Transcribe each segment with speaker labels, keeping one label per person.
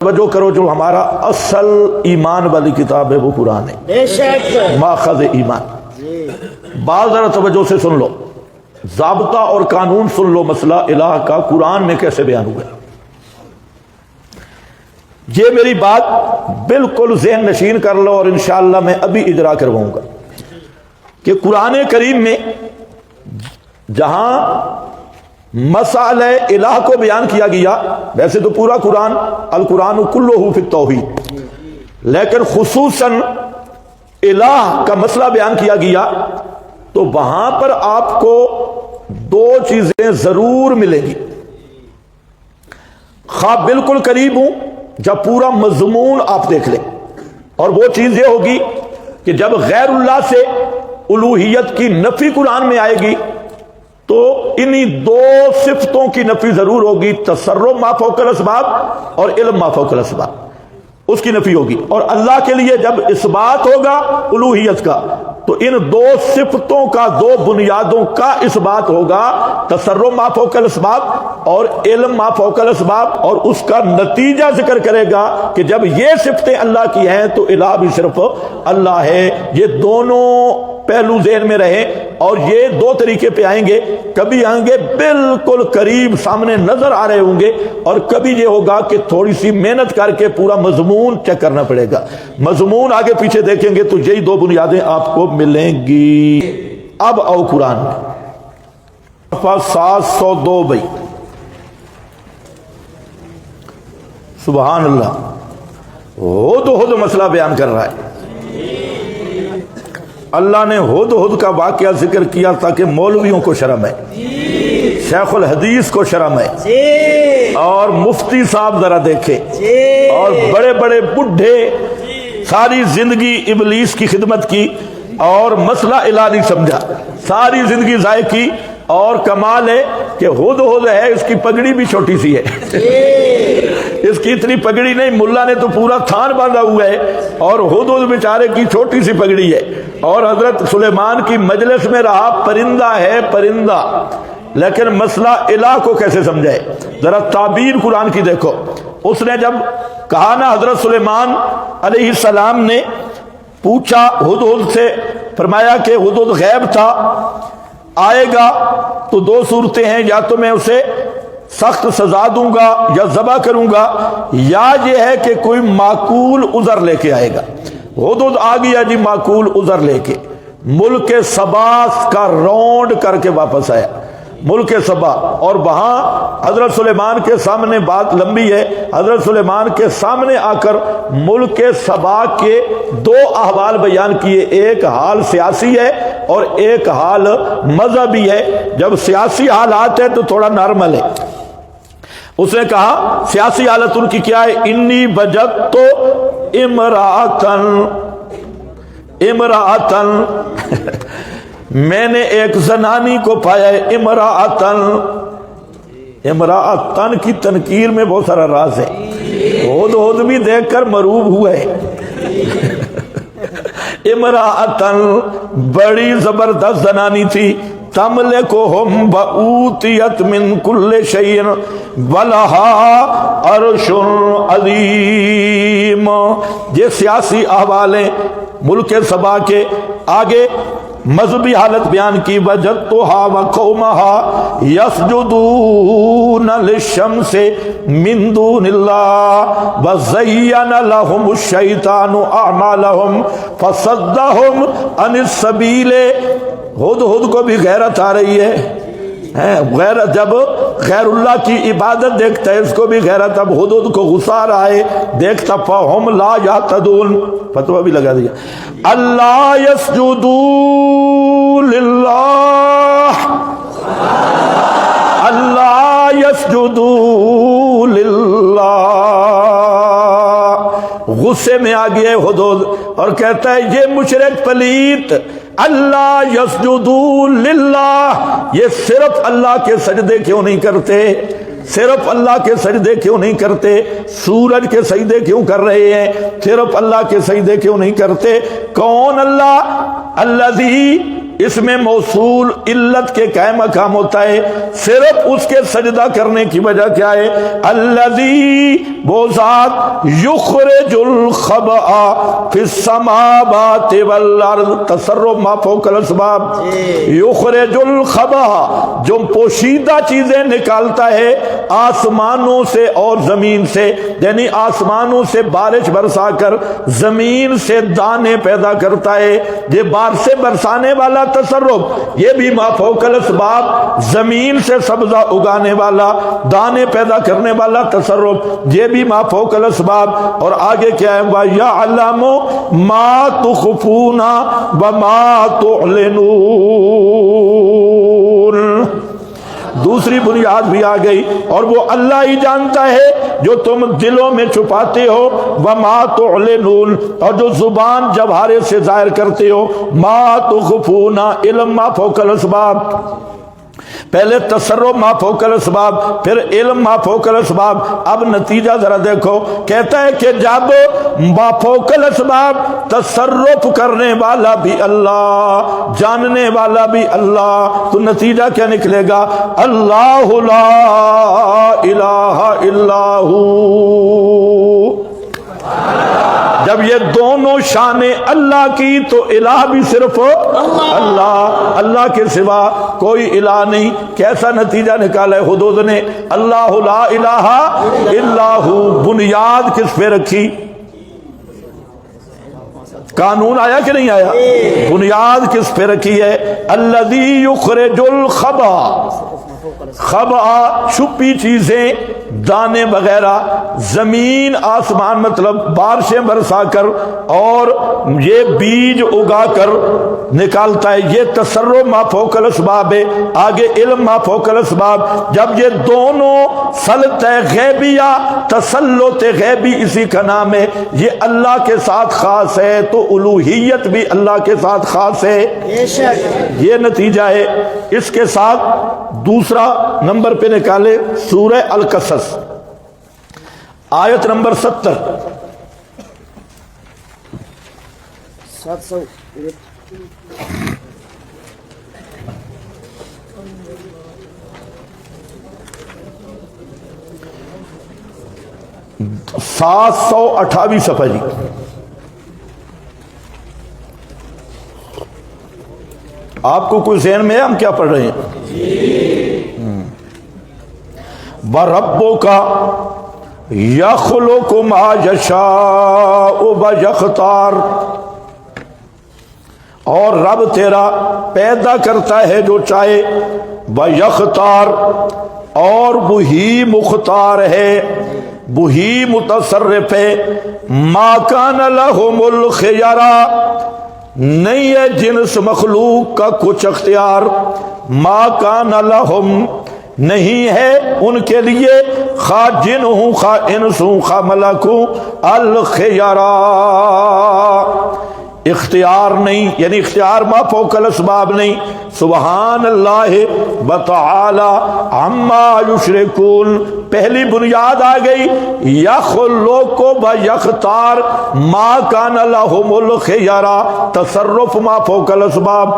Speaker 1: توجہ کرو، جو ہمارا اصل ایمان والی کتاب ہے وہ قرآن ہے،
Speaker 2: بے شک
Speaker 1: ماخذ ایمان۔ بعض ذرا توجہ سے سن لو، ضابطہ اور قانون سن لو، مسئلہ الہ کا قرآن میں کیسے بیان ہوا ہے۔ یہ میری بات بالکل ذہن نشین کر لو اور انشاءاللہ میں ابھی اجرا کرواؤں گا کہ قرآن کریم میں جہاں مسئلہ الہ کو بیان کیا گیا، ویسے تو پورا قرآن القرآن کلہ فی التوحید، لیکن خصوصاً الہ کا مسئلہ بیان کیا گیا تو وہاں پر آپ کو دو چیزیں ضرور ملیں گی۔ خواہ بالکل قریب ہوں جب پورا مضمون آپ دیکھ لیں، اور وہ چیز یہ ہوگی کہ جب غیر اللہ سے الوہیت کی نفی قرآن میں آئے گی تو انہی دو صفتوں کی نفی ضرور ہوگی، تصرف ما فوق الاسباب اور علم ما فوق الاسباب، اس کی نفی ہوگی۔ اور اللہ کے لیے جب اثبات ہوگا الوہیت کا تو ان دو صفتوں کا، دو بنیادوں کا اثبات ہوگا، تصرف ما فوق الاسباب اور علم ما فوق الاسباب، اور اس کا نتیجہ ذکر کرے گا کہ جب یہ صفتیں اللہ کی ہیں تو الہ بھی صرف اللہ ہے۔ یہ دونوں پہلو ذہن میں رہے، اور یہ دو طریقے پہ آئیں گے، کبھی آئیں گے بالکل قریب سامنے نظر آ رہے ہوں گے، اور کبھی یہ ہوگا کہ تھوڑی سی محنت کر کے پورا مضمون چیک کرنا پڑے گا۔ مضمون آگے پیچھے دیکھیں گے تو یہی دو بنیادیں آپ کو ملیں گی۔ اب آؤ قرآن میں، صفحہ 702 بھائی، سبحان اللہ، ہد مسئلہ بیان کر رہا ہے۔ اللہ نے ہد کا واقعہ ذکر کیا تاکہ مولویوں کو شرم ہے، شیخ الحدیث کو شرم ہے، اور مفتی صاحب ذرا دیکھے، اور بڑے بڑے بڈھے ساری زندگی ابلیس کی خدمت کی اور مسئلہ الہ نہیں سمجھا، ساری زندگی ضائع کی، اور کمال ہے کہ ہد ہے، اس کی پگڑی بھی چھوٹی سی ہے، اس کی اتنی پگڑی نہیں، ملا نے تو پورا تھان باندھا ہوا ہے، اور ہد بیچارے کی چھوٹی سی پگڑی ہے۔ اور حضرت سلیمان کی مجلس میں رہا، پرندہ ہے پرندہ، لیکن مسئلہ الہ کو کیسے سمجھائے؟ ذرا تعبیر قرآن کی دیکھو۔ اس نے جب کہا نا، حضرت سلیمان علیہ السلام نے پوچھا ہدہد سے، فرمایا کہ ہدہد غیب تھا، آئے گا تو دو صورتیں ہیں، یا تو میں اسے سخت سزا دوں گا یا ذبح کروں گا، یا یہ ہے کہ کوئی معقول عذر لے کے آئے گا۔ ہدہد آ گیا جی معقول عذر لے کے، ملک سبا کا رونڈ کر کے واپس آیا، ملک سبا، اور وہاں حضرت سلیمان کے سامنے، بات لمبی ہے، حضرت سلیمان کے سامنے آ کر ملک سبا کے دو احوال بیان کیے، ایک حال سیاسی ہے اور ایک حال مذہبی ہے۔ جب سیاسی حالات ہے تو تھوڑا نارمل ہے۔ اس نے کہا سیاسی حالت ان کی کیا ہے؟ انی وجدت امرأتن میں نے ایک زنانی کو پایا ہے، امرأتن کی تنکیر میں بہت سارا راز ہے، ہد بھی دیکھ کر مروب ہوئے۔ امرأتن بڑی زبردست زنانی تھی، تملکہم وأوتیت من کل شیء ولہا عرش عظیم۔ یہ سیاسی احوال ہیں ملک سبا کے۔ آگے مذہبی حالت بیان کی، وجدتھا وقومہا یسجدون للشمس من دون اللہ وزین لہم الشیطان اعمالہم فصدہم عن السبیل۔ ہد کو بھی غیرت آ رہی ہے، غیرت، جب غیر اللہ کی عبادت دیکھتا ہے اس کو بھی غیرت۔ اب ہد کو غصہ آ رہا ہے، دیکھتا فہم لا یہتدون، فتویٰ بھی لگا دیا، اللہ یسجدوا للہ، اللہ یسجدوا للہ۔ غصے میں آ گیا ہدہد اور کہتا ہے یہ مشرک پلیت، اللہ یسجدوا للہ، یہ صرف اللہ کے سجدے کیوں نہیں کرتے؟ صرف اللہ کے سجدے کیوں نہیں کرتے؟ سورج کے سجدے کیوں کر رہے ہیں؟ صرف اللہ کے سجدے کیوں نہیں کرتے؟ کون اللہ؟ الذی اس میں موصول علت کے قائم مقام ہوتا ہے، صرف اس کے سجدہ کرنے کی وجہ کیا ہے؟ الذی، وہ ذات، یخرج الخبأ فی السماوات والارض، تصرف ما فوق الاسباب، یخرج الخبأ، جو پوشیدہ چیزیں نکالتا ہے آسمانوں سے اور زمین سے، یعنی آسمانوں سے بارش برسا کر زمین سے دانے پیدا کرتا ہے، یہ بارش سے برسانے والا تصرف، یہ بھی ما فوق الاسباب، زمین سے سبزہ اگانے والا، دانے پیدا کرنے والا تصرف، یہ بھی ما فوق الاسباب۔ اور آگے کیا ہے؟ وَيَعْلَمُ مَا تُخْفُونَ وَمَا تُعْلِنُونَ، دوسری بنیاد بھی آ گئی، اور وہ اللہ ہی جانتا ہے جو تم دلوں میں چھپاتے ہو، وما تعلنون، اور جو زبان جوہرے سے ظاہر کرتے ہو، ما تخفون، علم ما فوق الاسباب، پہلے تصرف ما فوق الاسباب، پھر علم ما فوق الاسباب۔ اب نتیجہ ذرا دیکھو، کہتا ہے کہ جب ما فوق الاسباب، تصرف کرنے والا بھی اللہ، جاننے والا بھی اللہ، تو نتیجہ کیا نکلے گا؟ اللہ لا الہ الا ہو۔ جب یہ دونوں شانیں اللہ کی تو الہ بھی صرف اللہ، اللہ کے سوا کوئی الہ نہیں۔ کیسا نتیجہ نکالا ہے حدود نے؟ اللہ لا الہ الا ہو۔ بنیاد کس پہ رکھی؟ قانون آیا کہ نہیں آیا؟ بنیاد کس پہ رکھی ہے؟ الذی یخرج الخبأ، خبأ چھپی چیزیں، دانے وغیرہ، زمین آسمان مطلب بارشیں برسا کر اور یہ بیج اگا کر نکالتا ہے، یہ تصرف ما فوق الاسباب ہے۔ آگے علم ما فوق الاسباب۔ جب یہ دونوں سلط غیبیہ، تسلط غیبی اسی کا نام ہے، یہ اللہ کے ساتھ خاص ہے، تو الوہیت بھی اللہ کے ساتھ خاص ہے، یہ نتیجہ ہے۔ اس کے ساتھ دوسرا نمبر پہ نکالے سورہ القصص، آیت نمبر 70۔
Speaker 2: 700
Speaker 1: 728 صفحہ جی۔ آپ کو کوئی ذہن میں ہے ہم کیا پڑھ رہے ہیں؟ وَرَبُّكَ يَخْلُقُ مَا يَشَاءُ وَيَخْتَارُ، اور رب تیرا پیدا کرتا ہے جو چاہے، وَيَخْتَارُ، اور وہی مختار ہے، وہی متصرف ہے۔ مَا كَانَ لَهُمُ الْخِيَرَةُ، نہیں ہے جنس مخلوق کا کچھ اختیار، ما کان لہم، نہیں ہے ان کے لیے، خواہ جن ہوں خواہ انس ہوں خواہ ملک ہوں، الخیارہ، اختیار نہیں، یعنی اختیار ما فوق الاسباب نہیں۔ سبحان اللہ وتعالی عما یشرکون، پہلی بنیاد آ گئی، یخلق و یختار، ما کان لہم الخیارہ، تصرف ما فوق الاسباب،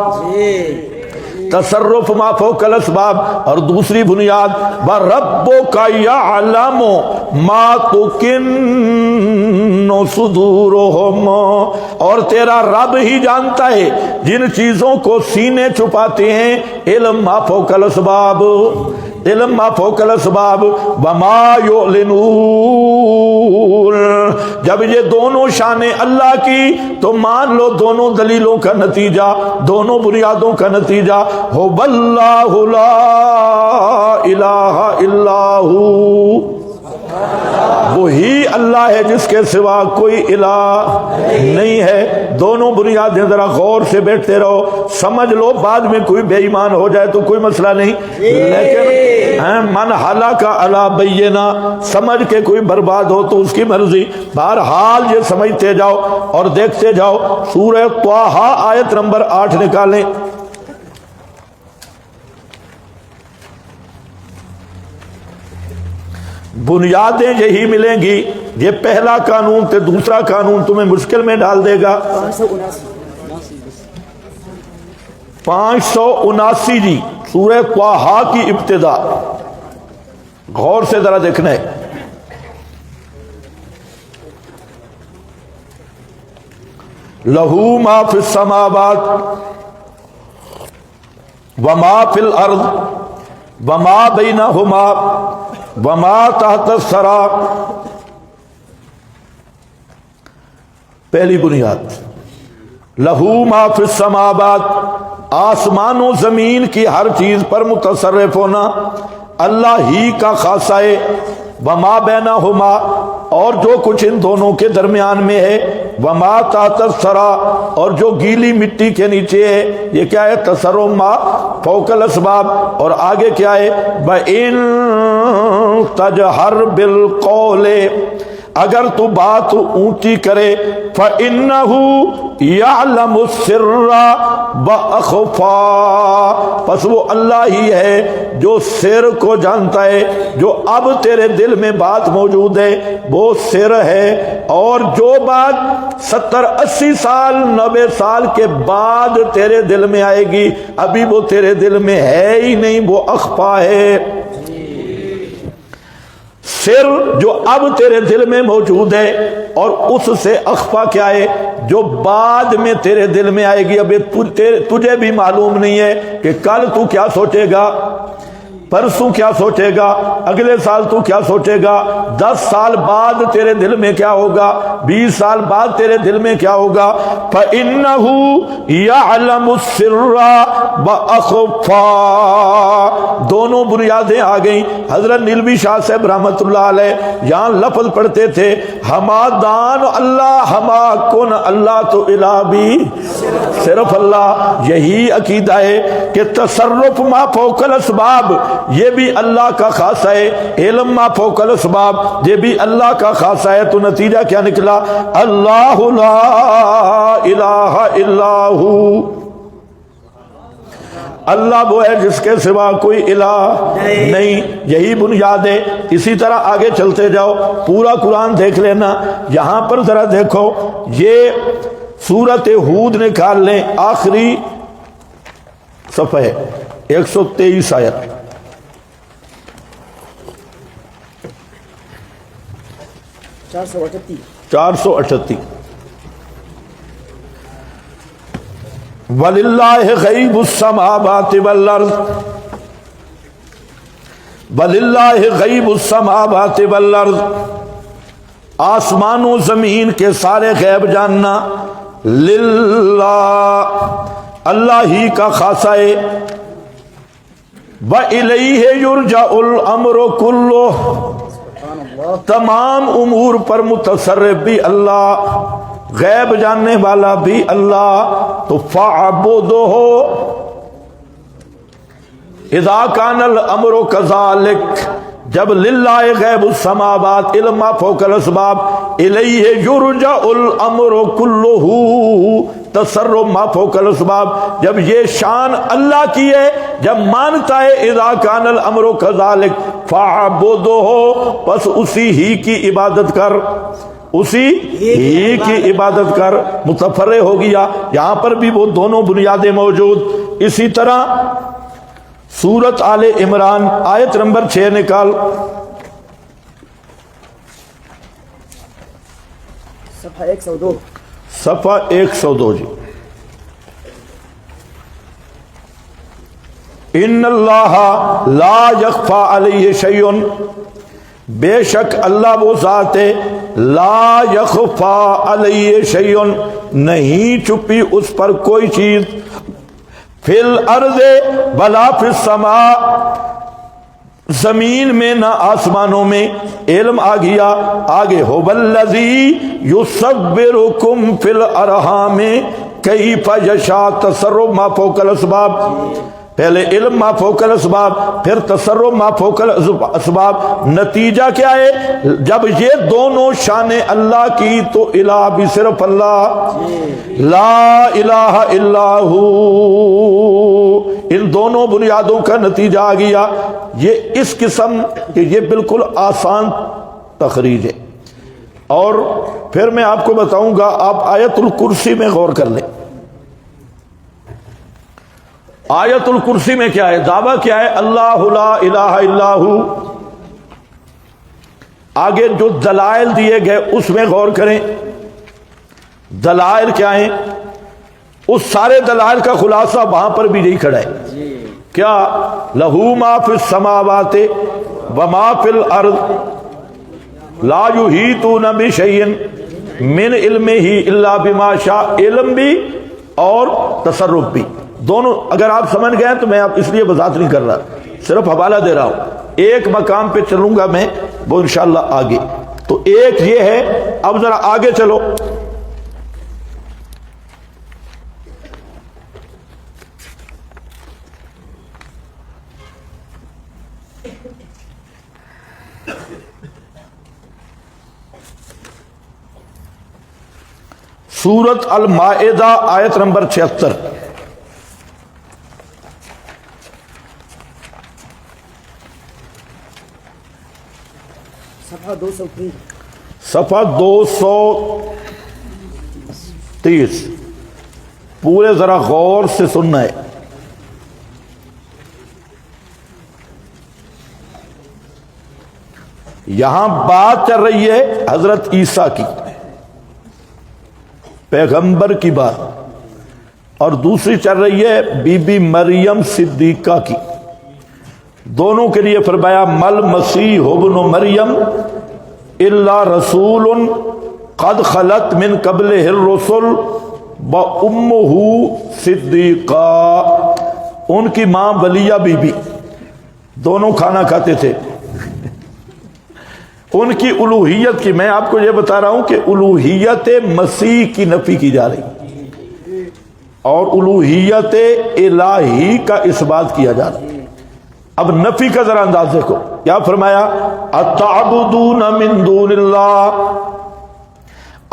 Speaker 1: تصرف ما فوق الاسباب۔ اور دوسری بنیاد، وَرَبُّكَ يَعْلَمُ مَا تُكِنُّ صُدُورُهُمْ، اور تیرا رب ہی جانتا ہے جن چیزوں کو سینے چھپاتے ہیں، علم ما فوق الاسباب، علم ما فوق الاسباب، وما یعلنون۔ جب یہ دونوں شانیں اللہ کی تو مان لو دونوں دلیلوں کا نتیجہ، دونوں بنیادوں کا نتیجہ، هو اللہ لا الہ الا ہو، وہی اللہ ہے جس کے سوا کوئی الہ نہیں ہے۔ دونوں بنیادیں ذرا غور سے بیٹھتے رہو، سمجھ لو، بعد میں کوئی بے ایمان ہو جائے تو کوئی مسئلہ نہیں، لیکن من ہلاک علی بینہ، سمجھ کے کوئی برباد ہو تو اس کی مرضی، بہرحال یہ سمجھتے جاؤ اور دیکھتے جاؤ۔ سورہ طٰہٰ آیت نمبر 8 نکالیں۔ بنیادیں یہی ملیں گی، یہ پہلا قانون تے دوسرا قانون تمہیں مشکل میں ڈال دے گا۔ 579 جی سورہ طٰہٰ کی ابتدا، غور سے ذرا دیکھنا ہے۔ لہو ما فی السماوات وما فی الارض وما بینہما وما تحت الثری۔ پہلی بنیاد، لہو ما فی السماوات، آسمان و زمین کی ہر چیز پر متصرف ہونا اللہ ہی کا خاصہ ہے۔ وما بینہما، اور جو کچھ ان دونوں کے درمیان میں ہے، وما تحت الثری، اور جو گیلی مٹی کے نیچے ہے، یہ کیا ہے؟ تصرف ما فوق الاسباب۔ اور آگے کیا ہے؟ وَإِن تَجْهَرْ بِالْقَوْلِ، اگر تو بات اونچی کرے، فَإِنَّهُ يَعْلَمُ السِّرَّ وَأَخْفَى، پس وہ اللہ ہی ہے جو سر کو جانتا ہے۔ جو اب تیرے دل میں بات موجود ہے وہ سر ہے، اور جو بات 70-80 سال 90 سال کے بعد تیرے دل میں آئے گی ابھی وہ تیرے دل میں ہے ہی نہیں، وہ اخفا ہے۔ سر جو اب تیرے دل میں موجود ہے، اور اس سے اخفا کیا ہے؟ جو بعد میں تیرے دل میں آئے گی۔ اب تجھے بھی معلوم نہیں ہے کہ کل تو کیا سوچے گا، پرسوں کیا سوچے گا، اگلے سال تو کیا سوچے گا، 10 سال بعد تیرے دل میں کیا ہوگا، 20 سال بعد تیرے دل میں کیا ہوگا۔ فَإِنَّهُ يَعْلَمُ السِّرَّ وَأَخْفَى، دونوں بنیادیں آ گئیں۔ حضرت نیلوی شاہ صاحب رحمۃ اللہ علیہ یہاں لفظ پڑھتے تھے، ہمادان اللہ ہما کن اللہ تو الہ بھی صرف اللہ۔ یہی عقیدہ ہے کہ تصرف ما فوق الاسباب یہ بھی اللہ کا خاصہ ہے، علم ما فوق الاسباب یہ بھی اللہ کا خاصہ ہے۔ تو نتیجہ کیا نکلا؟ اللہ لا الہ الا ہو، اللہ وہ ہے جس کے سوا کوئی الہ نہیں۔ یہی بنیاد ہے۔ اسی طرح آگے چلتے جاؤ، پورا قرآن دیکھ لینا۔ یہاں پر ذرا دیکھو، یہ سورۃ ہود نکال لیں، آخری صفحہ 123 آیت۔ 438 وَلِلَّهِ غَيْبُ السَّمَاوَاتِ وَالْأَرْضِ، وَلِلَّهِ غَيْبُ السَّمَاوَاتِ وَالْأَرْضِ، آسمان و زمین کے سارے غیب جاننا للہ اللہ ہی کا خاصہ ہے۔ وَإِلَيْهِ يُرْجَعُ الْأَمْرُ كُلُّهُ، تمام امور پر متصرف بھی اللہ، غیب جاننے والا بھی اللہ۔ تو فَاعْبُدْهُ اذا كان الامر كذلك، جب للہ غیب السماوات علم ما فوق الاسباب، الیہ یرجع الامر کلہ تصرف ما فوق الاسباب، جب یہ شان اللہ کی ہے، جب مانتا ہے اذا کان الامر کذالک فاعبدہ، پس اسی ہی کی عبادت کر، اسی ہی کی عبادت کر۔ متفرع ہو گیا، یہاں پر بھی وہ دونوں بنیادیں موجود۔ اسی طرح سورت آل عمران آیت نمبر 6 نکال،
Speaker 2: صفحہ 102،
Speaker 1: صفحہ 102 جی۔ ان اللہ لا یخفی علیہ شیء، بے شک اللہ وہ ذات ہے، لا یخفی علیہ شیء، نہیں چھپی اس پر کوئی چیز، فی الارض ولا فی السماء، زمین میں نہ آسمانوں میں۔ علم آ گیا آگے، هو الذی یصورکم فی الارحام کیف یشاء، تصرف ما فوق الاسباب، پہلے علم ما فوق الاسباب، پھر تصرف ما فوق الاسباب۔ نتیجہ کیا ہے؟ جب یہ دونوں شان اللہ کی تو الہ بھی صرف اللہ، لا الہ الا ہو۔ ان دونوں بنیادوں کا نتیجہ آ گیا۔ یہ اس قسم کہ یہ بالکل آسان تخریج ہے۔ اور پھر میں آپ کو بتاؤں گا، آپ آیت الکرسی میں غور کر لیں۔ آیت الکرسی میں کیا ہے؟ دعویٰ کیا ہے؟ اللہ لا الہ الا ہو۔ آگے جو دلائل دیے گئے اس میں غور کریں، دلائل کیا ہیں؟ اس سارے دلائل کا خلاصہ وہاں پر بھی نہیں کھڑا ہے۔ کیا؟ لہو ما فی السماوات وما فی الارض لا یحیطون بشیء من علمہ الا بما شاء، علم بھی اور تصرف بھی دونوں اگر آپ سمجھ گئے تو میں آپ اس لیے وضاحت نہیں کر رہا، صرف حوالہ دے رہا ہوں۔ ایک مقام پہ چلوں گا میں، وہ انشاءاللہ آگے۔ تو ایک یہ ہے، اب ذرا آگے چلو۔ سورت المائدہ آیت نمبر 76۔
Speaker 2: صفحہ 203۔
Speaker 1: صفحہ 230 پورے ذرا غور سے سننا ہے۔ یہاں بات چل رہی ہے حضرت عیسیٰ کی، پیغمبر کی بات، اور دوسری چل رہی ہے بی بی مریم صدیقہ کی۔ دونوں کے لیے فرمایا مل مسیح ابن مریم الا رسول قد خلت من قبلہ الرسل وامہ صدیقہ۔ ان کی ماں ولیہ بی بی، دونوں کھانا کھاتے تھے۔ ان کی الوہیت کی، میں آپ کو یہ بتا رہا ہوں کہ الوہیت مسیح کی نفی کی جا رہی اور الوہیت الہی کا اثبات کیا جا رہا ہے۔ اب نفی کا ذرا انداز دیکھو، کیا فرمایا؟ اتعبدون من دون اللہ،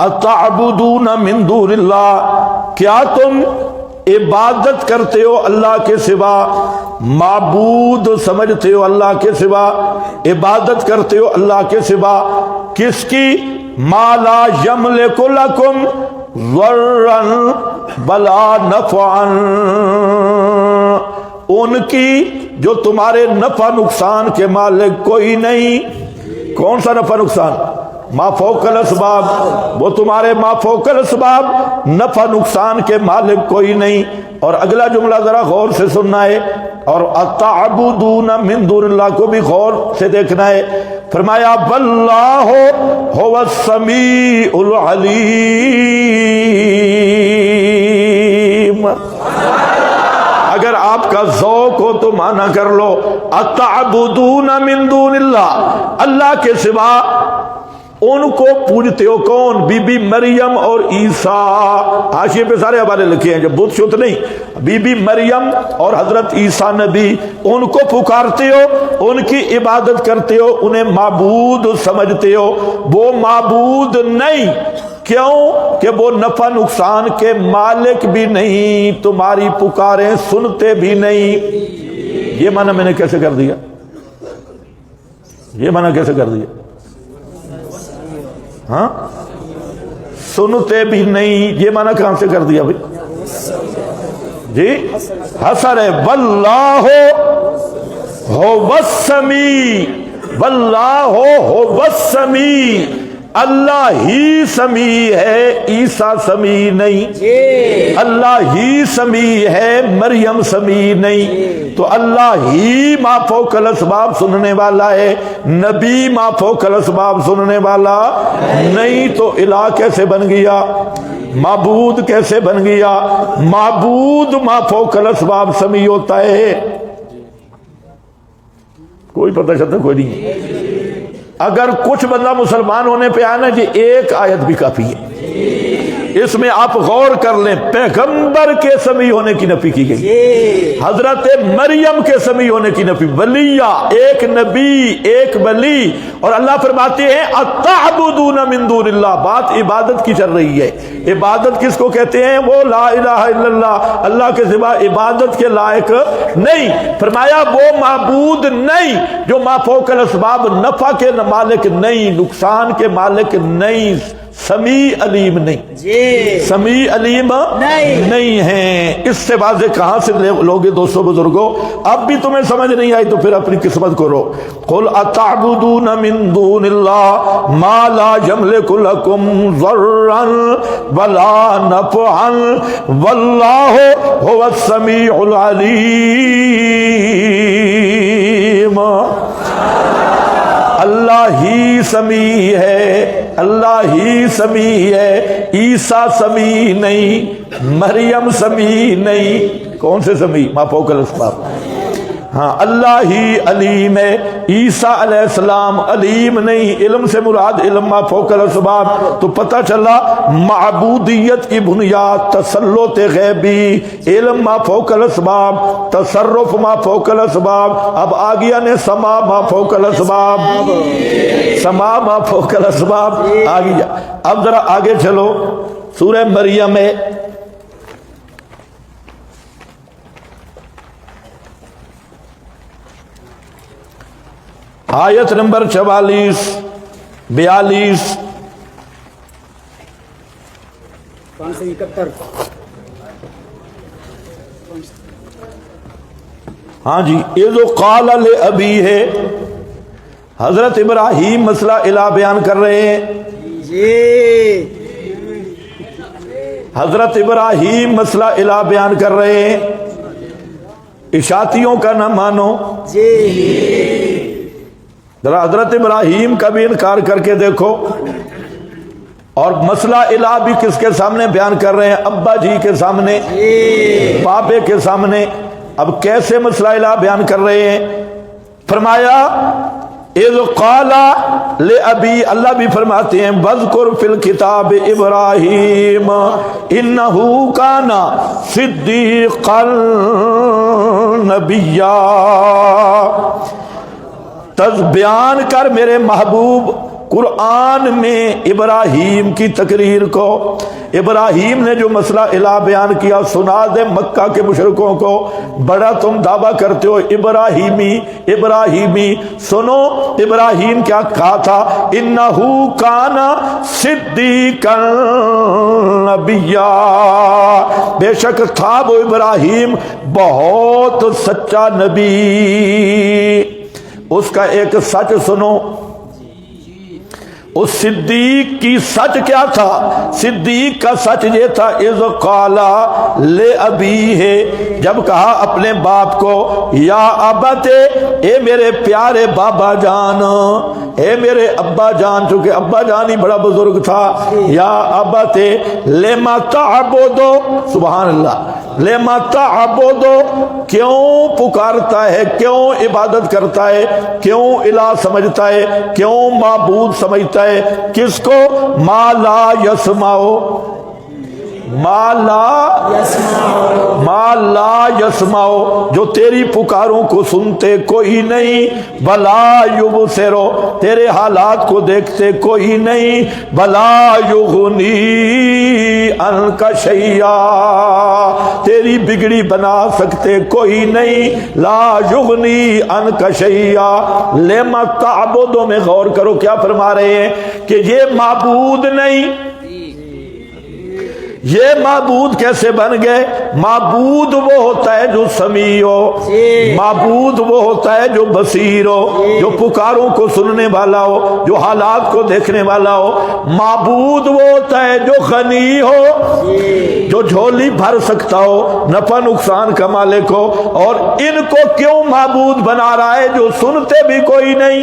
Speaker 1: اتعبدون من دون اللہ، کیا تم عبادت کرتے ہو اللہ کے سوا، معبود سمجھتے ہو اللہ کے سوا، عبادت کرتے ہو اللہ کے سوا، کس کی؟ ما لا یملک لکم ضرا ولا نفعا، ان کی جو تمہارے نفع نقصان کے مالک کوئی نہیں۔ کون سا نفع نقصان؟ ما فوق الاسباب، وہ تمہارے ما فوق الاسباب نفع نقصان کے مالک کوئی نہیں۔ اور اگلا جملہ ذرا غور سے سننا ہے، اور اتعبدون من دون اللہ کو بھی غور سے دیکھنا ہے۔ فرمایا واللہ هو السمیع العلیم۔ اگر آپ کا ذوق ہو تو مانا کر لو اتعبدون من دون اللہ، اللہ کے سوا ان کو پوجتے ہو۔ کون؟ بی بی مریم اور عیسیٰ۔ حاشیے پہ سارے حوالے لکھے ہیں، جو بت شت نہیں، بی بی مریم اور حضرت عیسیٰ نبی، ان کو پکارتے ہو، ان کی عبادت کرتے ہو، انہیں معبود سمجھتے ہو۔ وہ معبود نہیں، کیوں کہ وہ نفع نقصان کے مالک بھی نہیں، تمہاری پکاریں سنتے بھی نہیں۔ یہ معنی میں نے کیسے کر دیا؟ یہ معنی کیسے کر دیا؟ ہاں، سنتے بھی نہیں، یہ معنی کہاں سے کر دیا بھائی؟ جی حسر ہے واللہ هو السمیع، واللہ هو السمیع، اللہ ہی سمیع ہے، عیسیٰ سمیع نہیں۔ اللہ ہی سمیع ہے، مریم سمیع نہیں۔ تو اللہ ہی ما فوق الاسباب سننے والا ہے، نبی ما فوق الاسباب سننے والا نہیں۔ تو الہ کیسے بن گیا؟ معبود کیسے بن گیا؟ معبود ما فوق الاسباب سمیع ہوتا ہے۔ کوئی پتہ چلتا کوئی نہیں۔ اگر کچھ بندہ مسلمان ہونے پہ آنا جی ایک آیت بھی کافی ہے، اس میں آپ غور کر لیں، پیغمبر کے سمیع ہونے کی نفی کی گئی، حضرت مریم کے سمیع ہونے کی نفی، ولیہ، ایک نبی ایک ولی، اور اللہ فرماتے ہیں اتعبدون من دون اللہ۔ بات عبادت کی چل رہی ہے۔ عبادت کس کو کہتے ہیں؟ وہ لا الہ الا اللہ، اللہ کے سوا عبادت کے لائق نہیں۔ فرمایا وہ معبود نہیں جو ما فوق الاسباب نفع کے مالک نہیں، نقصان کے مالک نہیں، سمیع علیم نہیں،
Speaker 2: جی
Speaker 1: سمیع علیم نہیں ہیں۔ اس سے واضح کہاں سے لوگے دوستوں بزرگوں؟ اب بھی تمہیں سمجھ نہیں آئی تو پھر اپنی قسمت کو رو۔ قل اتعبدون من دون اللہ ما لا یملک لکم ضرا ولا نفعا واللہ هو السمیع العلیم۔ اللہ ہی سمیع ہے، اللہ ہی سمیع ہے، عیسیٰ سمیع نہیں، مریم سمیع نہیں۔ کون سے سمیع؟ ما فوق الاسباب۔ ہاں اللہ ہی علیم ہے، عیسیٰ علیہ السلام علیم نہیں، علم سے مراد علم ما فوق الاسباب۔ تو پتہ چلا معبودیت کی بنیاد تسلط غیبی، علم ما فوق الاسباب، تصرف ما فوق الاسباب۔ اب آگیا نے سما ما فوق الاسباب، سما ما فوق الاسباب آ گیا۔ اب ذرا آگے چلو، سورہ مریم میں آیت نمبر 44 42
Speaker 2: 571۔
Speaker 1: ہاں جی، یہ جو قال لأبی ہے، حضرت ابراہیم مسئلہ الہ بیان کر رہے ہیں
Speaker 2: جی
Speaker 1: حضرت ابراہیم مسئلہ الہ بیان کر رہے ہیں، اشاعتیوں کا نہ مانو۔
Speaker 2: جی
Speaker 1: ذرا حضرت ابراہیم کا بھی انکار کر کے دیکھو، اور مسئلہ الہ بھی کس کے سامنے بیان کر رہے ہیں؟ ابا جی کے سامنے، بابے کے سامنے۔ اب کیسے مسئلہ الہ بیان کر رہے ہیں؟ فرمایا اذ قال لأبی، اللہ بھی فرماتے ہیں وَاذْكُرْ فِي الْكِتَابِ إِبْرَاهِيمَ إِنَّهُ كَانَ صِدِّيقًا نَبِيًّا۔ بیان کر میرے محبوب قرآن میں ابراہیم کی تقریر کو۔ ابراہیم نے جو مسئلہ الہ بیان کیا، سنا دے مکہ کے مشرکوں کو، بڑا تم دعویٰ کرتے ہو ابراہیمی ابراہیمی۔ سنو ابراہیم کیا کہا تھا، انہو کانا صدیقا نبیا، بے شک تھا وہ ابراہیم بہت سچا نبی۔ اس کا ایک سچ سنو، اس صدیق کی سچ کیا تھا؟ صدیق کا سچ یہ تھا اذ قال لأبیہ، جب کہا اپنے باپ کو، یا ابت، اے میرے پیارے بابا جان، اے میرے ابا جان، چونکہ ابا جان ہی بڑا بزرگ تھا۔ یا ابت لما تعبد، سبحان اللہ، لما تعبد، کیوں پکارتا ہے، کیوں عبادت کرتا ہے، کیوں الہ سمجھتا ہے، کیوں معبود سمجھتا ہے؟ کس کو؟ ما لا یسمعو، ما لا یسمعو، جو تیری پکاروں کو سنتے کوئی نہیں، ولا یبصرو، تیرے حالات کو دیکھتے کوئی نہیں، ولا یغنی عنک شیئا، تیری بگڑی بنا سکتے کوئی نہیں، لا یغنی عنک شیئا۔ لما تعبدوں میں غور کرو، کیا فرما رہے ہیں کہ یہ معبود نہیں، یہ معبود کیسے بن گئے؟ معبود وہ ہوتا ہے جو سمیع ہو، معبود وہ ہوتا ہے جو بصیر ہو، جو پکاروں کو سننے والا ہو، جو حالات کو دیکھنے والا ہو۔ معبود وہ ہوتا ہے جو غنی ہو، جو جھولی بھر سکتا ہو، نفع نقصان کا مالک ہو۔ اور ان کو کیوں معبود بنا رہا ہے؟ جو سنتے بھی کوئی نہیں،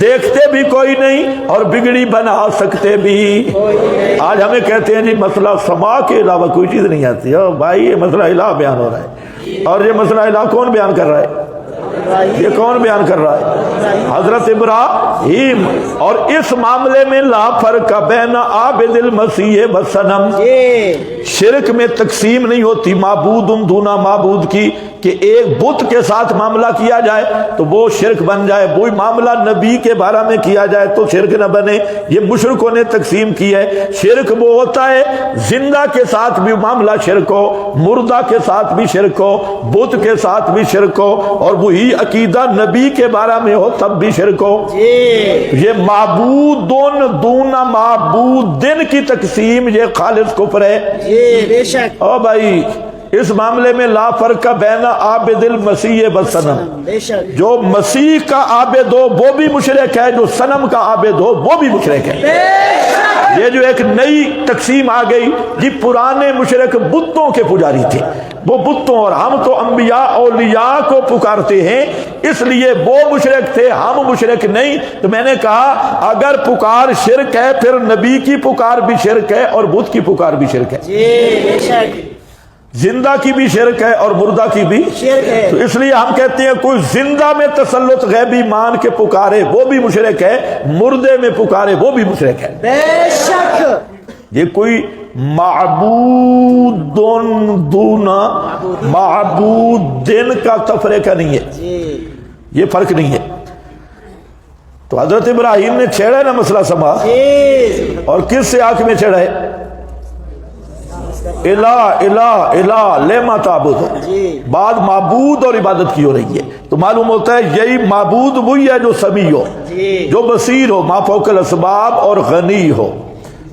Speaker 1: دیکھتے بھی کوئی نہیں، اور بگڑی بنا سکتے بھی۔ آج ہمیں کہتے ہیں جی مسئلہ سما کے علاوہ کوئی چیز نہیں آتی۔ بھائی یہ مسئلہ الہ بیان ہو رہا ہے، اور یہ مسئلہ الہ کون بیان کر رہا ہے؟ یہ کون بیان کر رہا ہے؟ حضرت ابراہیم۔ اور اس معاملے میں لا فرق بین عابد المسیح والصنم، شرک میں تقسیم نہیں ہوتی معبود دون معبود کی، کہ ایک بت کے ساتھ معاملہ کیا جائے تو وہ شرک بن جائے، وہی معاملہ نبی کے بارے میں کیا جائے تو شرک نہ بنے۔ یہ مشرکوں نے تقسیم کی ہے۔ شرک وہ ہوتا ہے زندہ کے ساتھ بھی معاملہ شرک ہو، مردہ کے ساتھ بھی شرک ہو، بت کے ساتھ بھی شرک ہو، اور وہی عقیدہ نبی کے بارے میں ہو تب بھی شرک ہو۔ یہ معبود دون معبود دن کی تقسیم یہ خالص کفر ہے۔
Speaker 2: بے شک
Speaker 1: او بھائی اس معاملے میں لا فرق بین عابد المسیح و صنم،
Speaker 2: بے شک
Speaker 1: جو مسیح کا عابد ہو وہ بھی مشرک ہے، جو صنم کا عابد ہو وہ بھی مشرک ہے۔ یہ جو ایک نئی تقسیم آ گئی جی، پرانے مشرک بتوں کے پجاری تھے، وہ بتوں، اور ہم تو انبیاء اولیاء کو پکارتے ہیں اس لیے وہ مشرک تھے، ہم مشرک نہیں۔ تو میں نے کہا اگر پکار شرک ہے پھر نبی کی پکار بھی شرک ہے اور بت کی پکار بھی شرک ہے،
Speaker 2: بے شک
Speaker 1: زندہ کی بھی شرک ہے اور مردہ کی بھی
Speaker 2: شرک ہے۔
Speaker 1: تو اس لیے ہم کہتے ہیں کوئی زندہ میں تسلط غیبی مان کے پکارے وہ بھی مشرک ہے، مردے میں پکارے وہ بھی مشرک ہے۔
Speaker 2: بے شک
Speaker 1: یہ کوئی معبود دون معبود دن کا تفریقہ نہیں ہے، یہ فرق نہیں ہے۔ تو حضرت ابراہیم نے چھیڑا ہے نا مسئلہ سما، اور کس سے آنکھ میں چھیڑا ہے؟ الہ لما تعبد، بعد معبود اور عبادت کی ہو رہی ہے، تو معلوم ہوتا ہے یہی معبود وہی ہے جو سمیع ہو، جو بصیر ہو، ما فوق الاسباب اور غنی ہو،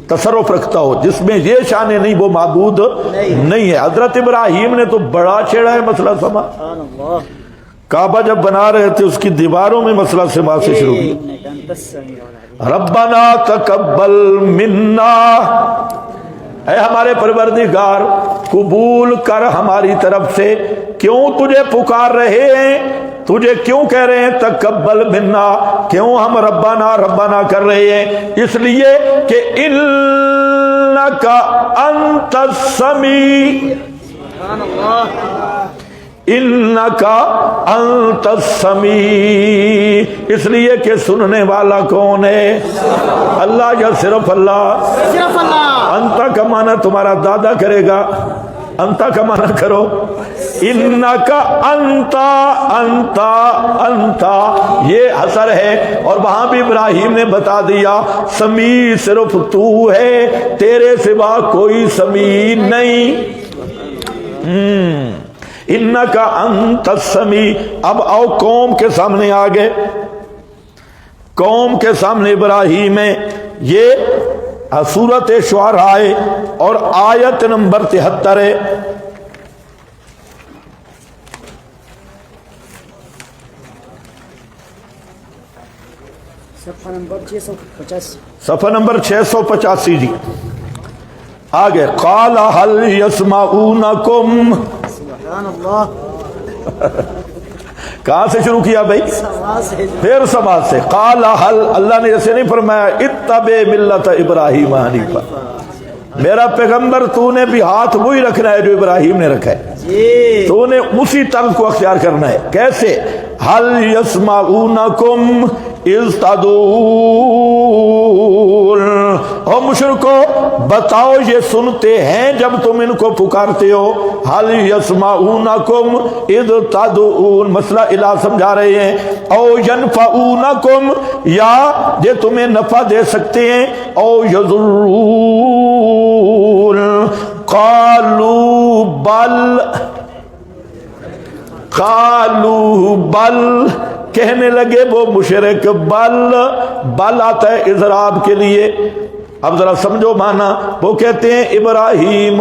Speaker 1: تصرف رکھتا ہو، جس میں یہ شان نہیں وہ معبود نہیں ہے۔ حضرت ابراہیم نے تو بڑا چھیڑا ہے مسئلہ سما۔ کعبہ جب بنا رہے تھے اس کی دیواروں میں مسئلہ سما سے شروع کی، ربنا تقبل منا، اے ہمارے پروردگار قبول کر ہماری طرف سے، کیوں تجھے پکار رہے ہیں، تجھے کیوں کہہ رہے ہیں تقبل منا، کیوں ہم ربنا ربنا کر رہے ہیں؟ اس لیے کہ انک انت السمیع، انک انت السمیع، اس لیے کہ سننے والا کون ہے؟ اللہ یا صرف اللہ؟
Speaker 2: صرف اللہ۔
Speaker 1: انتا کا معنی تمہارا دادا کرے گا، انتا کا معنی کرو، انکا انتا انتا انتا، یہ حسر ہے۔ اور وہاں بھی ابراہیم نے بتا دیا سمیع صرف تو ہے، تیرے سوا کوئی سمیع نہیں۔ انکا انت السمیع۔ اب آؤ قوم کے سامنے آگے، قوم کے سامنے ابراہیم ہے، یہ سورت شعراء ہے اور آیت نمبر 73 ہے۔
Speaker 2: صفحہ نمبر 685،
Speaker 1: صفحہ نمبر 685 جی آگے، قال هل يسمعونكم،
Speaker 2: سبحان اللہ،
Speaker 1: کہاں سے شروع کیا بھائی؟ پھر سماعت سے۔ قال هل، اللہ نے ایسے نہیں فرمایا اتبع ملت ابراہیم حنیفا، میرا پیغمبر تو نے بھی ہاتھ وہی رکھنا ہے جو ابراہیم نے رکھا ہے، تو نے اسی طرز کو اختیار کرنا ہے۔ کیسے؟ هل يسمعونكم اذ تدعون، او مشرکو بتاؤ یہ سنتے ہیں جب تم ان کو پکارتے ہو؟ هل يسمعونكم اذ تدعون، مسئلہ الہ سمجھا رہے ہیں۔ او ينفعونكم، یا یہ تمہیں نفع دے سکتے ہیں، او يضرون، قالوا بل، قالوا بل، کہنے لگے وہ مشرک، بل، بل آتا ہے اضراب کے لیے۔ اب ذرا سمجھو معنی، وہ کہتے ہیں ابراہیم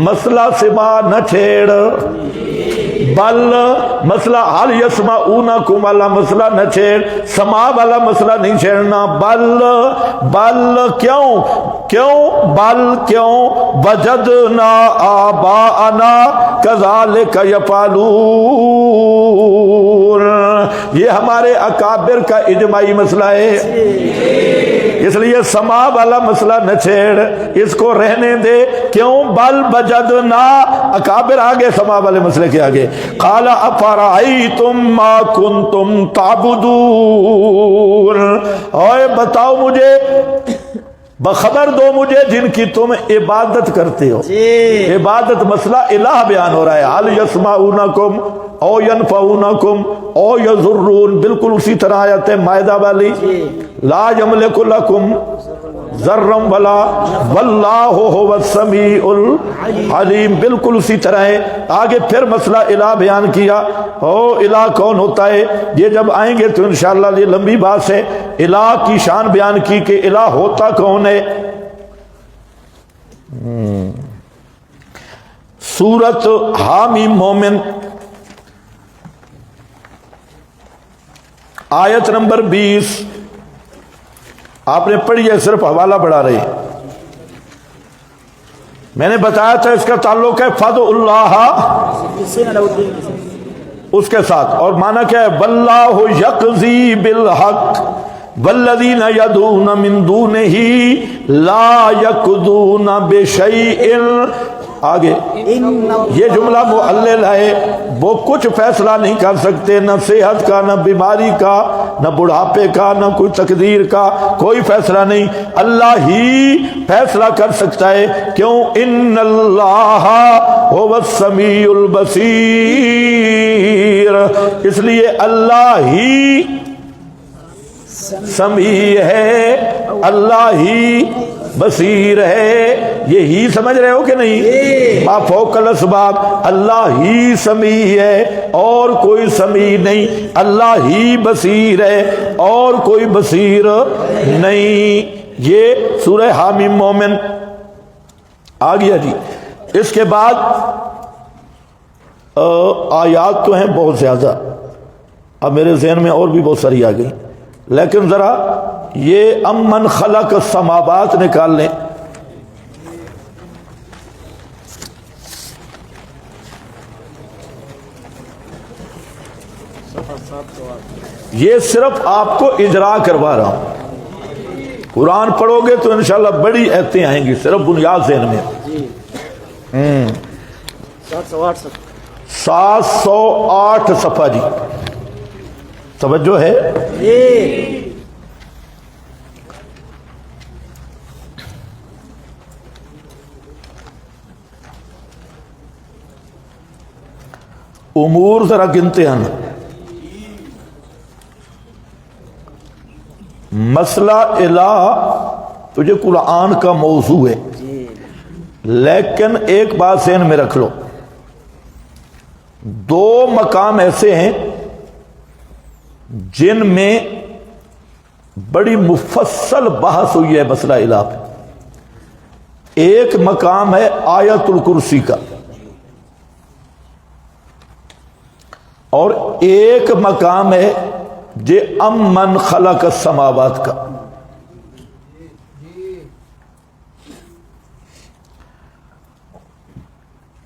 Speaker 1: مسئلہ سما نہ چھیڑ، بل مسئلہ حل یسمعونکم والا مسئلہ نہ چھیڑ، سما والا مسئلہ نہیں چھیڑنا، بل، بل کیوں، کیوں بل کیوں، وجدنا آباءنا کذالک یفعلون، یہ ہمارے اکابر کا اجماعی مسئلہ ہے، اس لیے سما والا مسئلہ نہ چھیڑ، اس کو رہنے دے۔ کیوں؟ بل وجدنا، اکابر آگے سما والے مسئلے کے آگے۔ قال افرأیتم ما کنتم تعبدون، اوے بتاؤ مجھے بخبر دو مجھے جن کی تم عبادت کرتے ہو. عبادت مسئلہ الہ بیان ہو رہا ہے. هل يسمعونکم او ینفعونکم او یضرون، بالکل اسی طرح آیت مائدہ والی لا یملک لکم ذرا ولا واللہ هو السمیع العلیم، بالکل اسی طرح ہے. آگے پھر مسئلہ الہ بیان کیا. الہ کون ہوتا ہے؟ یہ جب آئیں گے تو انشاءاللہ یہ لمبی بات ہے. الہ کی شان بیان کی کہ الہ ہوتا کون ہے. سورت حامیم مومن آیت نمبر 20 آپ نے پڑھی ہے، صرف حوالہ بڑھا رہے ہیں. میں نے بتایا تھا اس کا تعلق ہے فضل اللہ اس کے ساتھ، اور معنی کیا ہے؟ واللہ یقضی بالحق والذین یدعون من دونہ لا یقضون بشیء. آگے یہ جملہ معلل ہے، وہ کچھ فیصلہ نہیں کر سکتے، نہ صحت کا، نہ بیماری کا، نہ بڑھاپے کا، نہ کوئی تقدیر کا، کوئی فیصلہ نہیں. اللہ ہی فیصلہ کر سکتا ہے. کیوں؟ ان اللہ هو السمیع البصیر، اس لیے اللہ ہی سمیع ہے، اللہ ہی بصیر ہے. یہی سمجھ رہے ہو کہ نہیں؟ ما فوق الاسباب، اللہ ہی سمیع ہے اور کوئی سمیع نہیں، اللہ ہی بصیر ہے اور کوئی بصیر نہیں. یہ سورہ حامیم مومن آ گیا جی. اس کے بعد آیات تو ہیں بہت زیادہ، اب میرے ذہن میں اور بھی بہت ساری آ گئی، لیکن ذرا یہ امن خلق السماوات نکال لیں. یہ صرف آپ کو اجرا کروا رہا ہوں. قرآن پڑھو گے تو انشاءاللہ بڑی ایتیں آئیں گی، صرف بنیاد ذہن میں. 708 صفحہ جی، توجہ ہے. امور ذرا گنتے ہیں. مسئلہ الہ تجھے قرآن کا موضوع ہے، لیکن ایک بات ذہن میں رکھ لو، دو مقام ایسے ہیں جن میں بڑی مفصل بحث ہوئی ہے مسئلہ الہ پہ. ایک مقام ہے آیت الکرسی کا، اور ایک مقام ہے جے امن خلق السماوات کا.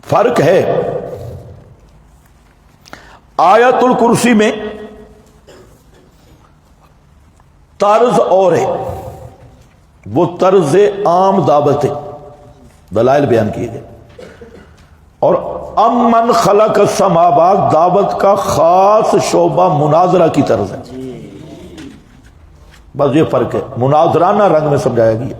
Speaker 1: فرق ہے. آیت الکرسی میں طرز اور ہے، وہ طرز عام دعوت ہے، دلائل بیان کیے گئے. اور امن خلق السماوات دعوت کا خاص شعبہ مناظرہ کی طرز ہے. بس یہ فرق ہے، مناظرانہ رنگ میں سمجھایا گیا.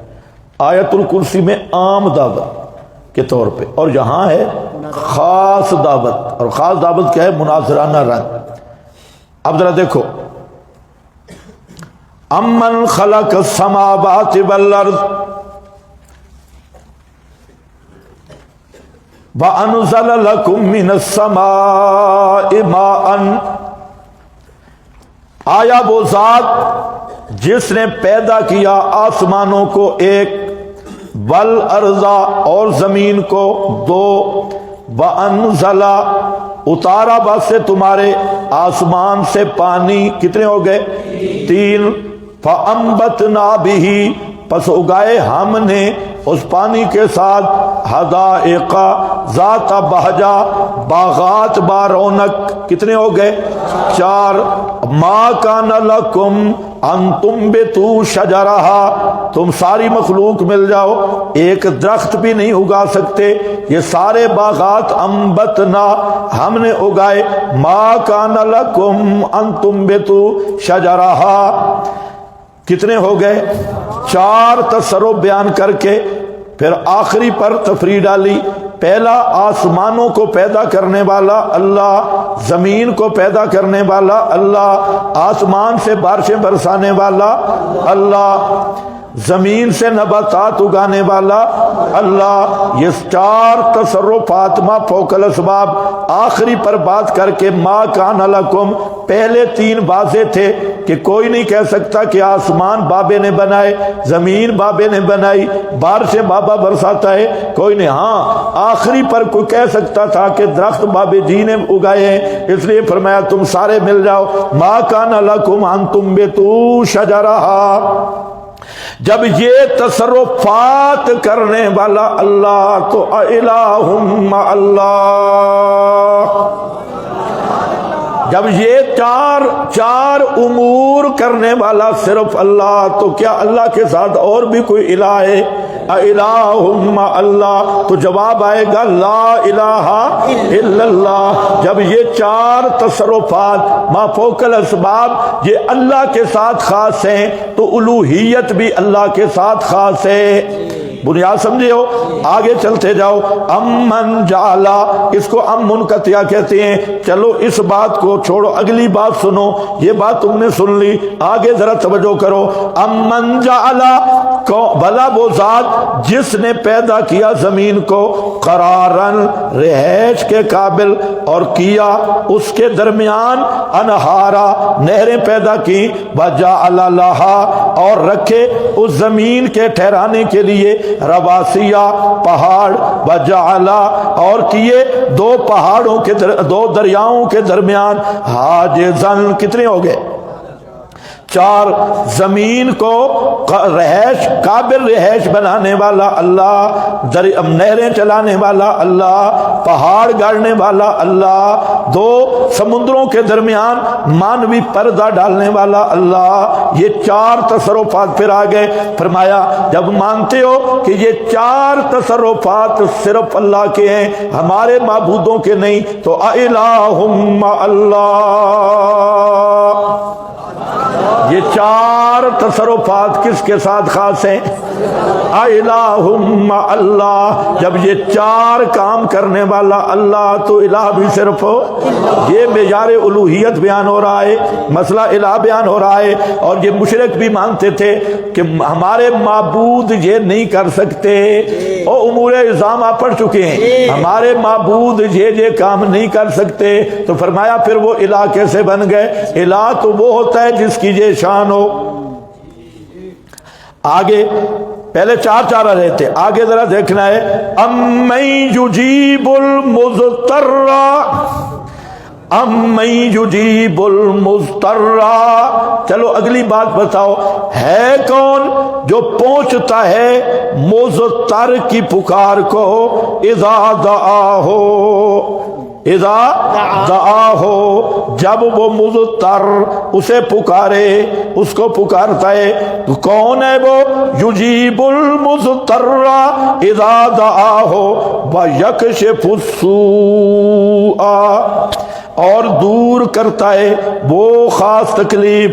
Speaker 1: آیت الکرسی میں عام دعوت کے طور پہ، اور یہاں ہے خاص دعوت. اور خاص دعوت کیا ہے؟ مناظرانہ رنگ. اب ذرا دیکھو، امن خلق السماوات والارض وَأَنزَلَ لَكُم مِّنَ السَّمَاءِ مَاءً. آیا وہ ذات جس نے پیدا کیا آسمانوں کو ایک، والارض اور زمین کو دو، وَأَنزَلَ اتارا بس سے تمہارے آسمان سے پانی، کتنے ہو گئے؟ 3. فَأَنبَتْنَا بِهِ پس اگائے ہم نے اس پانی کے ساتھ حدائق ذات بہجا، باغات با رونق، کتنے ہو گئے؟ 4. ما کان لکم ان تنبتوا شجرہا، تم ساری مخلوق مل جاؤ ایک درخت بھی نہیں اگا سکتے. یہ سارے باغات انبتنا ہم نے اگائے. ما کان لکم ان تنبتوا شجرہا، کتنے ہو گئے؟ 4 تصرف بیان کر کے پھر آخری پر تفریح ڈالی. پہلا آسمانوں کو پیدا کرنے والا اللہ، زمین کو پیدا کرنے والا اللہ، آسمان سے بارشیں برسانے والا اللہ، زمین سے نباتات اگانے والا اللہ. یہ 4 تصرفات ما فوق الاسباب آخری پر بات کر کے ما کان لکم. پہلے 3 واضح تھے کہ کوئی نہیں کہہ سکتا کہ آسمان بابے نے بنائے، زمین بابے نے بنائی، بارشیں بابا برساتا ہے، کوئی نہیں. ہاں آخری پر کوئی کہہ سکتا تھا کہ درخت بابے جی نے اگائے ہیں، اس لیے فرمایا تم سارے مل جاؤ. ما کان لکم ان تنبتوا شجرہا. جب یہ تصرفات کرنے والا اللہ تو الہ مع اللہ. جب یہ چار امور کرنے والا صرف اللہ تو کیا اللہ کے ساتھ اور بھی کوئی الہ ہے؟ الہ مع اللہ. تو جواب آئے گا لا الہ الا اللہ. جب یہ 4 تصرفات ما فوق الاسباب یہ اللہ کے ساتھ خاص ہیں تو الوہیت بھی اللہ کے ساتھ خاص ہے. بنیاد سمجھے ہو؟ آگے چلتے جاؤ. امن جعلا، اس کو ام منقطعہ کہتے ہیں. چلو اس بات کو چھوڑو، اگلی بات سنو. یہ بات تم نے سن لی، آگے ذرا توجہ کرو. امن جعلا، بھلا وہ ذات جس نے پیدا کیا زمین کو قرارن رہائش کے قابل اور کیا اس کے درمیان انہارا نہریں پیدا کی، وجعل لہا اور رکھے اس زمین کے ٹھہرانے کے لیے رواسیہ پہاڑ، وجعل اور کیے 2 پہاڑوں کے 2 دریاؤں کے درمیان حاجزن. کتنے ہو گئے؟ 4. زمین کو رہائش قابل رہائش بنانے والا اللہ، نہریں چلانے والا اللہ، پہاڑ گاڑنے والا اللہ، 2 سمندروں کے درمیان مانوی پردہ ڈالنے والا اللہ. یہ 4 تصرفات پھر آگئے. فرمایا جب مانتے ہو کہ یہ 4 تصرفات صرف اللہ کے ہیں، ہمارے معبودوں کے نہیں، تو الہ مع اللہ. یہ 4 تصرفات کس کے ساتھ خاص ہیں؟ الہ مع اللہ. جب یہ 4 کام کرنے والا اللہ تو الہ بھی صرف ہو. یہ معیار الوہیت بیان ہو رہا ہے، مسئلہ الہ بیان ہو رہا ہے. اور یہ مشرک بھی مانتے تھے کہ ہمارے معبود یہ نہیں کر سکتے. اور امور اعظام آپ پڑھ چکے ہیں، ہمارے معبود یہ کام نہیں کر سکتے. تو فرمایا پھر وہ الہ کیسے بن گئے؟ الہ تو وہ ہوتا ہے جس کی یہ شان ہو. آگے پہلے 4 آ رہے تھے، آگے ذرا دیکھنا ہے. امن یجیب المضطر، امن یجیب المضطر. چلو اگلی بات بتاؤ، ہے کون جو پہنچتا ہے مضطر کی پکار کو؟ اذا دعاہو، اذا دعاہو، جب وہ مضطر اسے پکارے، اس کو پکارتا ہے. تو کون ہے وہ؟ یجیب المضطر اذا دعاہو ویکشف السوء، اور دور کرتا ہے وہ خاص تکلیف.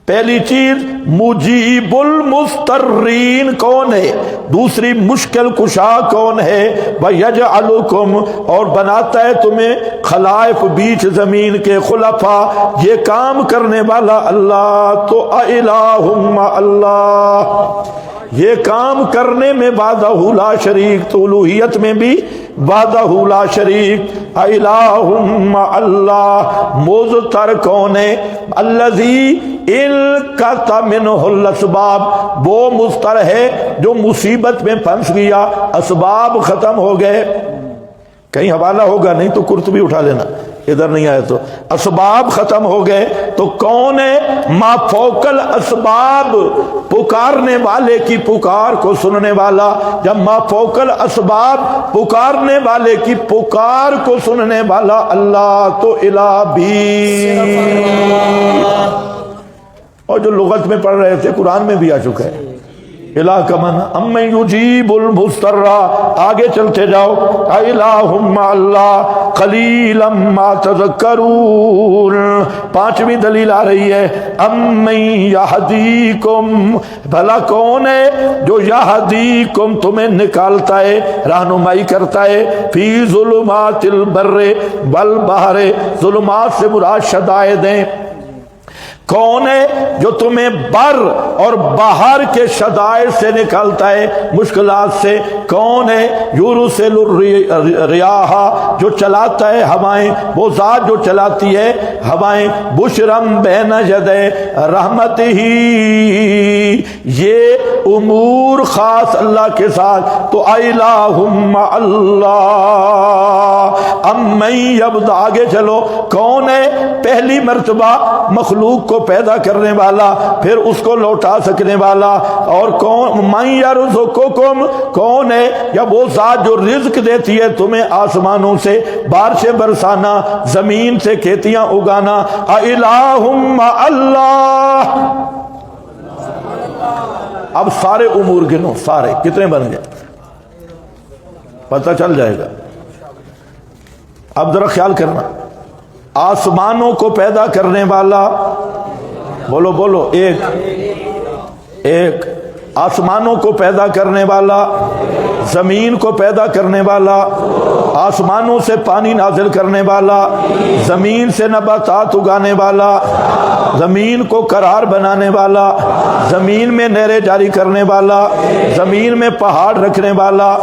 Speaker 1: پہلی چیز مجیب المضطرین کون ہے؟ دوسری مشکل کشا کون ہے؟ وَيَجْعَلُكُمْ، اور بناتا ہے تمہیں خلائف بیچ زمین کے خلفاء. یہ کام کرنے والا اللہ تو الہ مع اللہ. یہ کام کرنے میں وحدہ لا شریک، تو الوہیت میں بھی وحدہ لا شریک. الہ مع اللہ. مضطر کون ہے؟ الذی انقطع منہ الاسباب، وہ مضطر ہے جو مصیبت میں پھنس گیا، اسباب ختم ہو گئے. کہیں حوالہ ہوگا نہیں تو قرطبی اٹھا لینا، ادھر نہیں آئے تو. اسباب ختم ہو گئے تو کون ہے؟ ما فوق الاسباب، پکارنے والے کی پکار کو سننے والا. جب ما فوق الاسباب پکارنے والے کی پکار کو سننے والا اللہ تو الہ بھی. اور جو لغت میں پڑھ رہے تھے قرآن میں بھی آ چکا ہے. الہ کا معنی امن یجیب المضطر، آگے چلتے جاؤ، الہم اللہ قلیلا ما تذکرون، پانچویں دلیل آ رہی ہے امن یہدیکم، بھلا کون ہے جو یہدیکم تمہیں نکالتا ہے، رہنمائی کرتا ہے، فی ظلمات البر والبحر، ظلمات سے مراد شدائد ہیں، کون ہے جو تمہیں بر اور بحر کے شدائد سے نکالتا ہے، مشکلات سے، کون ہے یرسل الریاح، جو چلاتا ہے ہوائیں، وہ ذات جو چلاتی ہے ہوائیں، بشرم بین یدی رحمتہ، یہ امور خاص اللہ کے ساتھ، تو الہم اللہ امن یبدأ، آگے چلو، کون ہے پہلی مرتبہ مخلوق کو پیدا کرنے والا پھر اس کو لوٹا سکنے والا، اور کون من یرزقکم، کون ہے یا وہ ذات جو رزق دیتی ہے تمہیں آسمانوں سے بارشیں برسانا، زمین سے کھیتیاں اگانا، الہم اللہ، اب سارے امور گنو، سارے کتنے بن گئے پتہ چل جائے گا۔ اب ذرا خیال کرنا، آسمانوں کو پیدا کرنے والا، بولو بولو، ایک آسمانوں کو پیدا کرنے والا، زمین کو پیدا کرنے والا، آسمانوں سے پانی نازل کرنے والا، زمین سے نباتات اگانے والا، زمین کو قرار بنانے والا، زمین میں نہریں جاری کرنے والا، زمین میں پہاڑ رکھنے والا،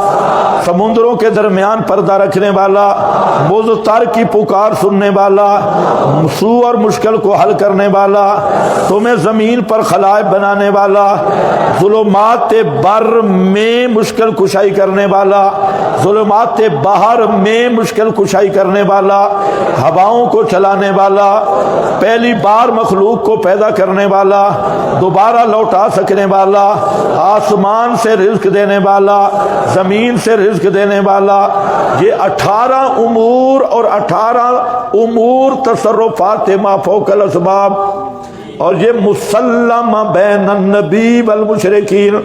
Speaker 1: سمندروں کے درمیان پردہ رکھنے والا، مضطر کی پکار سننے والا، سوء اور مشکل کو حل کرنے والا، تمہیں زمین پر خلائق بنانے والا، ظلمات بر میں مشکل کشائی کرنے والا، ظلمات بحر میں مشکل کشائی کرنے والا، ہواؤں کو چلانے والا، پہلی بار مخلوق کو پیدا کرنے والا، دوبارہ لوٹا سکنے والا، آسمان سے رزق دینے والا، زمین سے رزق دینے والا، یہ 18 امور اور 18 امور تصرفات ما فوق الاسباب، اور یہ مسلم بین النبی والمشرکین،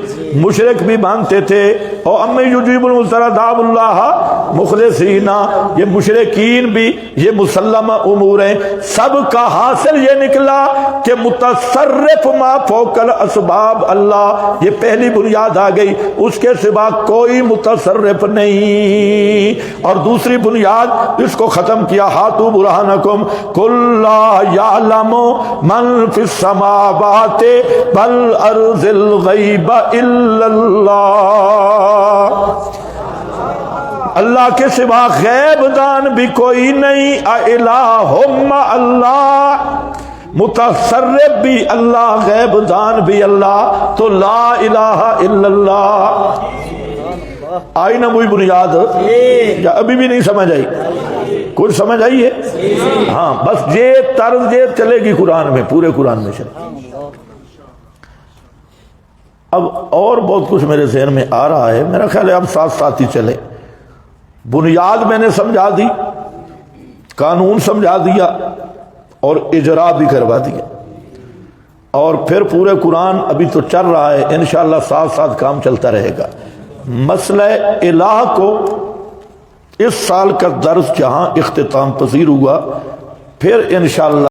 Speaker 1: مشرک بھی مانتے تھے، اور امن یجیب المضطر دعوا اللہ مخلصین، یہ مشرکین بھی یہ مسلم امور ہیں، سب کا حاصل یہ نکلا کہ متصرف ما فوق الاسباب اللہ، یہ پہلی بنیاد آ گئی، اس کے سوا کوئی متصرف نہیں، اور دوسری بنیاد اس کو ختم کیا، ہاتھو برہانکم قل لا یعلم من فی السماوات والارض الغیب الا اللہ، اللہ کے سوا غیب دان بھی کوئی نہیں، الہم اللہ، متصرف بھی اللہ، غیب دان بھی اللہ، تو لا الہ الا اللہ۔ آئی نا وہی بنیاد، یا ابھی بھی نہیں سمجھ آئی؟ کچھ سمجھ آئی ہے؟ ہاں، بس یہ طرز یہ چلے گی قرآن میں، پورے قرآن میں چلے۔ اب اور بہت کچھ میرے ذہن میں آ رہا ہے، میرا خیال ہے اب ساتھ ساتھ ہی چلے۔ بنیاد میں نے سمجھا دی، قانون سمجھا دیا، اور اجرا بھی کروا دیا، اور پھر پورے قرآن ابھی تو چل رہا ہے، انشاءاللہ ساتھ ساتھ کام چلتا رہے گا۔ مسئلہ الہ کو اس سال کا درس جہاں اختتام پذیر ہوا، پھر انشاءاللہ